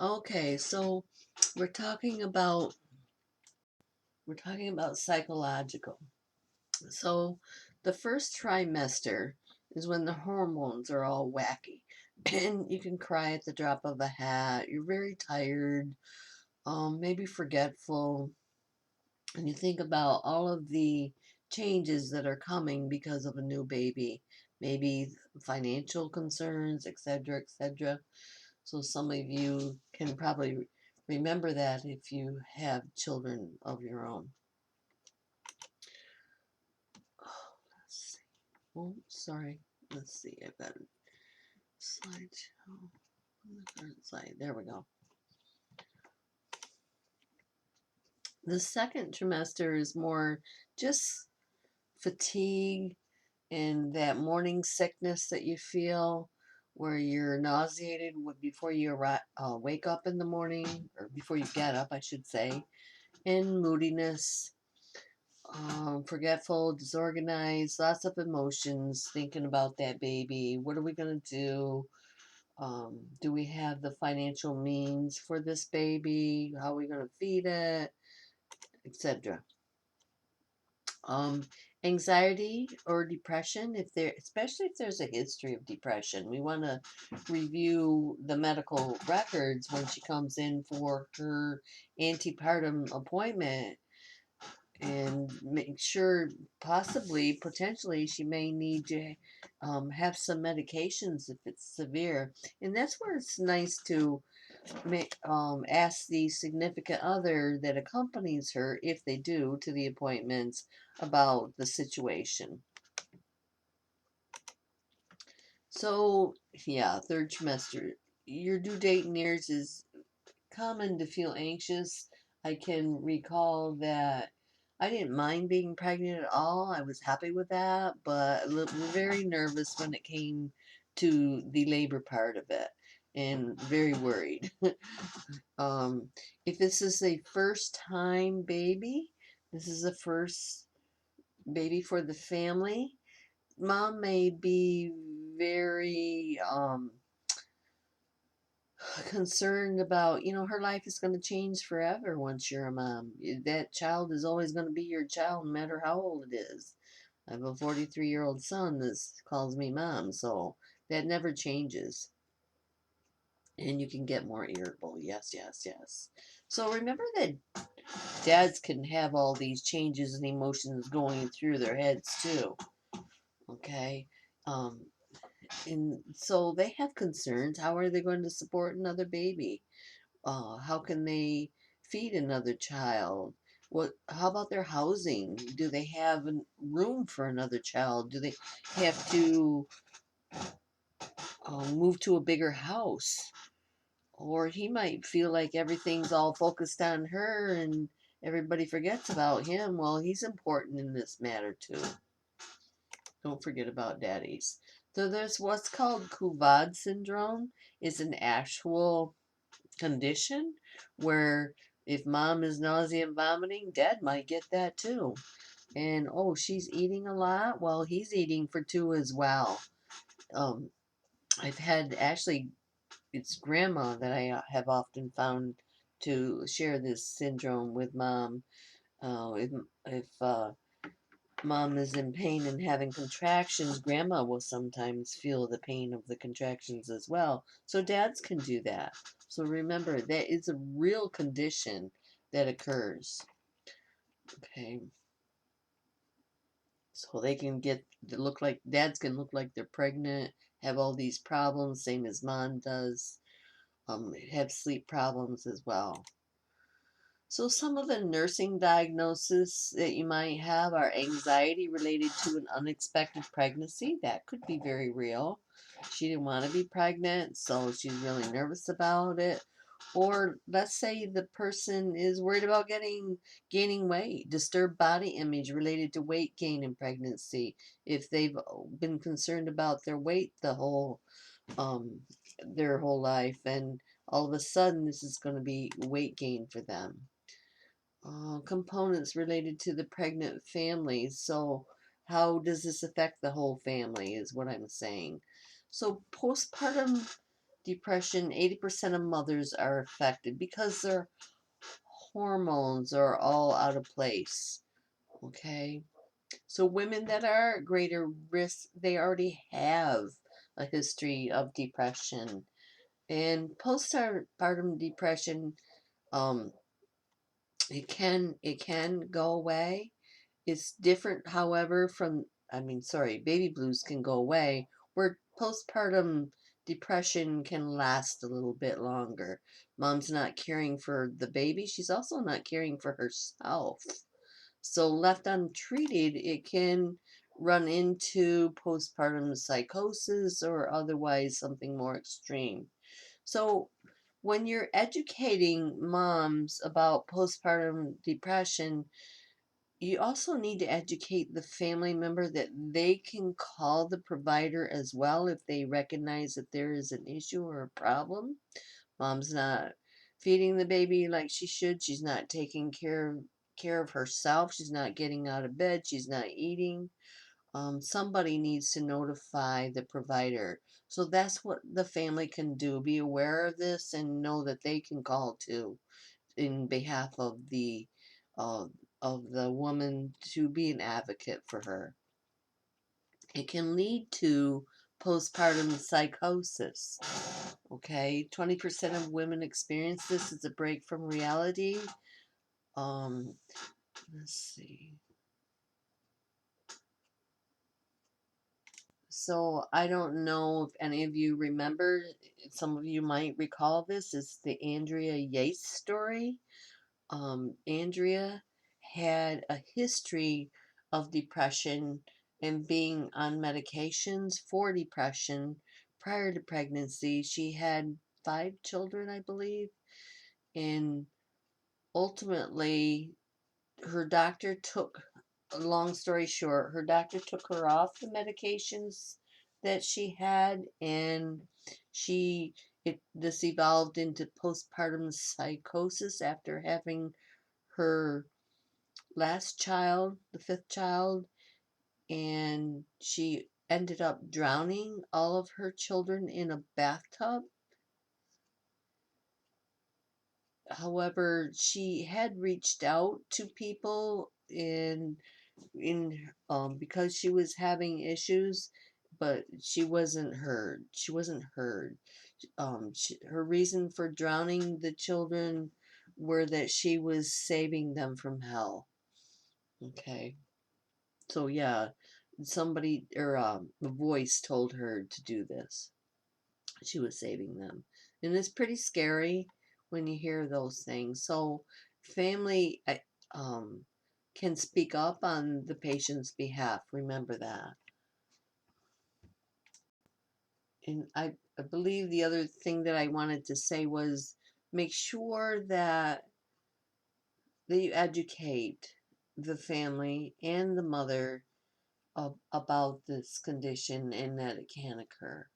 Okay, so we're talking about we're talking about psychological. So the first trimester is when the hormones are all wacky. And you can cry at the drop of a hat. You're very tired, maybe forgetful, and you think about all of the changes that are coming because of a new baby, maybe financial concerns, etc., etc. So some of you can probably remember that if you have children of your own. Oh, let's see. Oh, sorry. Let's see. I've got a slideshow on the current slide. There we go. The second trimester is more just fatigue and that morning sickness that you feel where you're nauseated before you wake up in the morning, or before you get up, I should say, and moodiness, forgetful, disorganized, lots of emotions, thinking about that baby. What are we going to do? Do we have the financial means for this baby? How are we going to feed it? Etc. um, Anxiety or depression, especially if there's a history of depression, we want to review the medical records when she comes in for her antepartum appointment and make sure, possibly, potentially, she may need to have some medications if it's severe. And that's where it's nice to ask the significant other that accompanies her, if they do, to the appointments about the situation. So, yeah, third trimester. Your due date nears is common to feel anxious. I can recall that I didn't mind being pregnant at all. I was happy with that, but very nervous when it came to the labor part of it and very worried. Um, if this is a first time baby, this is a first baby for the family, mom may be very concerned about, her life is going to change forever once you're a mom. That child is always going to be your child, no matter how old it is. I have a 43-year-old son that calls me mom, so that never changes. And you can get more irritable. Yes, yes, yes. So remember that dads can have all these changes and emotions going through their heads too. Okay. Um, and so they have concerns. How are they going to support another baby? How can they feed another child? How about their housing? Do they have room for another child? Do they have to move to a bigger house? Or he might feel like everything's all focused on her and everybody forgets about him. Well, he's important in this matter too. Don't forget about daddies. So there's what's called Kuvad syndrome. Is an actual condition where if mom is nausea and vomiting, dad might get that too. And oh, she's eating a lot. Well, he's eating for two as well. Um, I've had actually, it's grandma that I have often found to share this syndrome with mom. If mom is in pain and having contractions, grandma will sometimes feel the pain of the contractions as well. So dads can do that. So remember, that is a real condition that occurs. Okay. So they can look like, dads can look like they're pregnant, have all these problems, same as mom does, have sleep problems as well. So some of the nursing diagnoses that you might have are anxiety related to an unexpected pregnancy. That could be very real. She didn't want to be pregnant, so she's really nervous about it. Or let's say the person is worried about gaining weight, disturbed body image related to weight gain in pregnancy. If they've been concerned about their weight um their whole life, and all of a sudden this is going to be weight gain for them. Components related to the pregnant family. So, how does this affect the whole family, is what I'm saying. So, postpartum depression, 80% of mothers are affected because their hormones are all out of place. Okay. So women that are at greater risk, they already have a history of depression. And postpartum depression, um, it can go away. It's different, however, from, sorry, baby blues can go away, where postpartum depression can last a little bit longer. Mom's not caring for the baby, she's also not caring for herself. So, left untreated, it can run into postpartum psychosis or otherwise something more extreme. So, when you're educating moms about postpartum depression, you also need to educate the family member that they can call the provider as well if they recognize that there is an issue or a problem. Mom's not feeding the baby like she should. She's not taking care of herself. She's not getting out of bed. She's not eating. Somebody needs to notify the provider. So that's what the family can do. Be aware of this and know that they can call too in behalf uh, of the woman to be an advocate for her. It can lead to postpartum psychosis. Okay, 20% of women experience this as a break from reality. Um, let's see. So I don't know if any of you remember, some of you might recall this. It's the Andrea Yates story. Andrea had a history of depression and being on medications for depression prior to pregnancy. She had 5 children, I believe, and ultimately her doctor took, long story short, her doctor took her off the medications that she had, and she this evolved into postpartum psychosis after having her last child, the 5th child, and she ended up drowning all of her children in a bathtub. However, she had reached out to people in because she was having issues, but she wasn't heard. She wasn't heard. Her reason for drowning the children were that she was saving them from hell. Okay. So yeah, somebody or a voice told her to do this. She was saving them, and it's pretty scary when you hear those things. So family can speak up on the patient's behalf. Remember that. And I believe the other thing that I wanted to say was make sure that you educate the family and the mother about this condition and that it can occur.